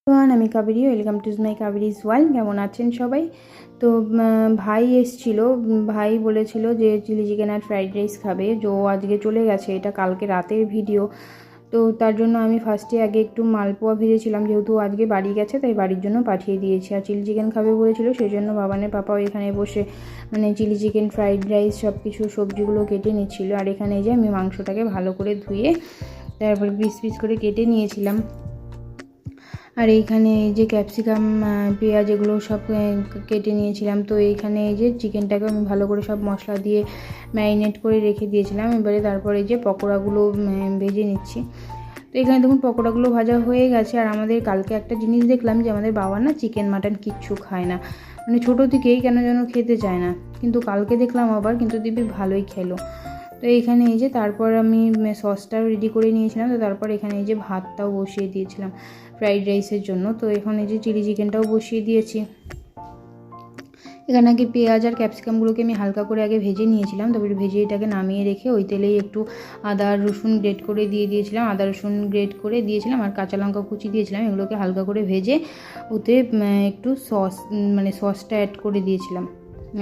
আমি Kaveri, welcome to my Kaveri's world. কেমন আছেন সবাই? তো ভাই এসেছিল, ভাই বলেছিল যে চিলি চিকেন আর ফ্রাইড রাইস খাবে। আজকে চলে গেছে, এটা কালকে রাতের ভিডিও। তো তার জন্য আমি ফার্স্টে আগে একটু মালপোয়া ভেজেছিলাম, যেহেতু আজকে বাড়ি গেছে তাই বাড়ির জন্য পাঠিয়ে দিয়েছি। আর চিলি চিকেন খাবে বলেছিল, সেই জন্য বাবানের পাপাও এখানে বসে চিলি চিকেন, ফ্রাইড রাইস সব কিছু সবজিগুলো কেটে নিচ্ছিল। আর এখানে যে আমি মাংসটাকে ভালো করে ধুয়ে তারপর পিস পিস করে কেটে নিয়েছিলাম। আর এইখানে এই যে ক্যাপসিকাম, পেঁয়াজ এগুলো সব কেটে নিয়েছিলাম। তো এইখানে এই যে চিকেনটাকে আমি ভালো করে সব মশলা দিয়ে ম্যারিনেট করে রেখে দিয়েছিলাম। এবারে তারপরে এই যে পকোড়াগুলো ভেজে নিচ্ছি। তো এখানে দেখুন পকোড়াগুলো ভাজা হয়ে গেছে। আর আমাদের কালকে একটা জিনিস দেখলাম যে আমাদের বাবা না চিকেন মাটন কিচ্ছু খায় না, ছোটো থেকেই কেন যেন খেতে চায় না। কিন্তু কালকে দেখলাম আবার কিন্তু দিবি ভালোই খেলো। তো এইখানে এই যে তারপর আমি সসটাও রেডি করে নিয়েছিলাম। তো তারপর এখানে এই যে ভাতটাও বসিয়ে দিয়েছিলাম ফ্রাইড রাইসের জন্য। তো এখন এই যে চিলি চিকেনটাও বসিয়ে দিয়েছি। এখানে আগে পেঁয়াজ আর ক্যাপসিকামগুলোকে আমি হালকা করে আগে ভেজে নিয়েছিলাম। তারপরে ভেজে এটাকে নামিয়ে রেখে ওই তেলেই একটু আদা রসুন গ্রেট করে দিয়েছিলাম, আর কাঁচা লঙ্কা কুচি দিয়েছিলাম। এগুলোকে হালকা করে ভেজে ওতে একটু সসটা অ্যাড করে দিয়েছিলাম।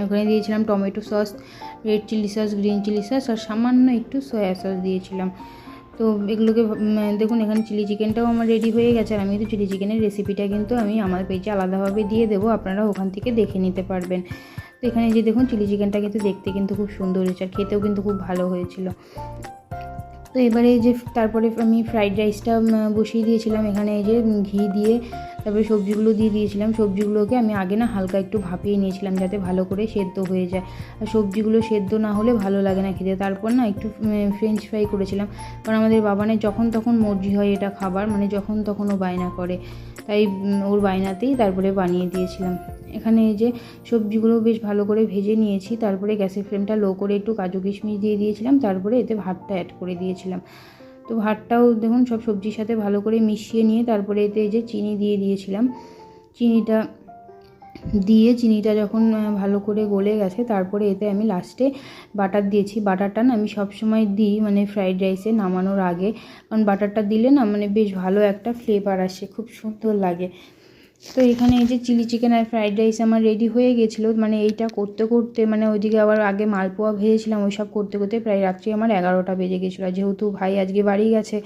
ওখানে দিয়েছিলাম tomato sauce, red chilli sauce, green chilli sauce আর সামান্য একটু সয়া সস দিয়েছিলাম। তো এগুলোকে দেখুন এখানে চিলি চিকেনটাও আমার রেডি হয়ে গেছে। আর আমি তো চিলি চিকেনের রেসিপিটা কিন্তু আমি আমার পেজে আলাদাভাবে দিয়ে দেবো, আপনারা ওখান থেকে দেখে নিতে পারবেন। তো এখানে যে দেখুন চিলি চিকেনটা কিন্তু দেখতে কিন্তু খুব সুন্দর হয়েছে, আর খেতেও কিন্তু খুব ভালো হয়েছিল। তো এবারে এই যে তারপরে আমি ফ্রাইড রাইসটা বসিয়ে দিয়েছিলাম। এখানে এই যে ঘি দিয়ে তারপরে সবজিগুলো দিয়ে দিয়েছিলাম। সবজিগুলোকে আমি আগে না হালকা একটু ভাপিয়ে নিয়েছিলাম যাতে ভালো করে সেদ্ধ হয়ে যায়। আর সবজিগুলো সেদ্ধ না হলে ভালো লাগে না খেতে। তারপর না একটু ফ্রেঞ্চ ফ্রাই করেছিলাম, কারণ আমাদের বাবানের যখন তখন মর্জি হয় এটা খাবার, যখন তখন ও বায়না করে, তাই ওর বায়নাতেই তারপরে বানিয়ে দিয়েছিলাম। এখানে এই যে সবজিগুলো বেশ ভালো করে ভেজে নিয়েছি। তারপরে গ্যাসের ফ্লেমটা লো করে একটু কাজু কিশমিশ দিয়ে দিয়েছিলাম। তারপরে এতে ভাতটা অ্যাড করে দিয়েছিলাম। তো ভাতটাও দেখুন সব সবজির সাথে ভালো করে মিশিয়ে নিয়ে তারপরে এতে এই যে চিনি দিয়ে দিয়েছিলাম। চিনিটা যখন ভালো করে গলে গেছে তারপরে এতে আমি লাস্টে বাটার দিয়েছি। বাটারটা না আমি সবসময় দিই ফ্রাইড রাইসে নামানোর আগে, কারণ বাটারটা দিলে না বেশ ভালো একটা ফ্লেভার আসে, খুব সুন্দর লাগে। তো এখানে এই যে চিলি চিকেন আর ফ্রাইড রাইস আমার রেডি হয়ে গেছিলো। এইটা করতে করতে ওইদিকে আবার আগে মালপোয়া ভেজেছিলাম, ওই সব করতে করতে প্রায় রাত্রি আমার 11টা বেজে গেছিলো। আর যেহেতু ভাই আজকে বাড়ি গেছে,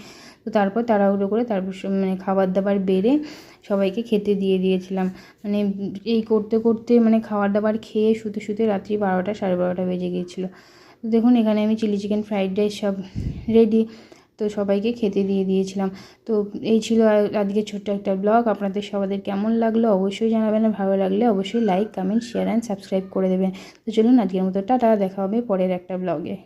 তো তারপর তাড়াহুড়ো করে তারপর খাবার দাবার বেড়ে সবাইকে খেতে দিয়ে দিয়েছিলাম। এই করতে করতে খাবার দাবার খেয়ে শুতে শুতে রাত্রি 12টা 12:30 বেজে গিয়েছিলো। দেখুন এখানে আমি চিলি চিকেন ফ্রাইড রাইস সব রেডি, তো সবাইকে খেতে দিয়ে দিয়েছিলাম। তো এই ছিল আজকে ছোট্ট একটা ব্লগ। আপনাদের সবাদের কেমন লাগলো অবশ্যই জানাবেন, আর ভালো লাগলে অবশ্যই like, comment, share and subscribe করে দেবেন। তো চলুন আজকের মতো টাটা, দেখা হবে পরের একটা ব্লগে।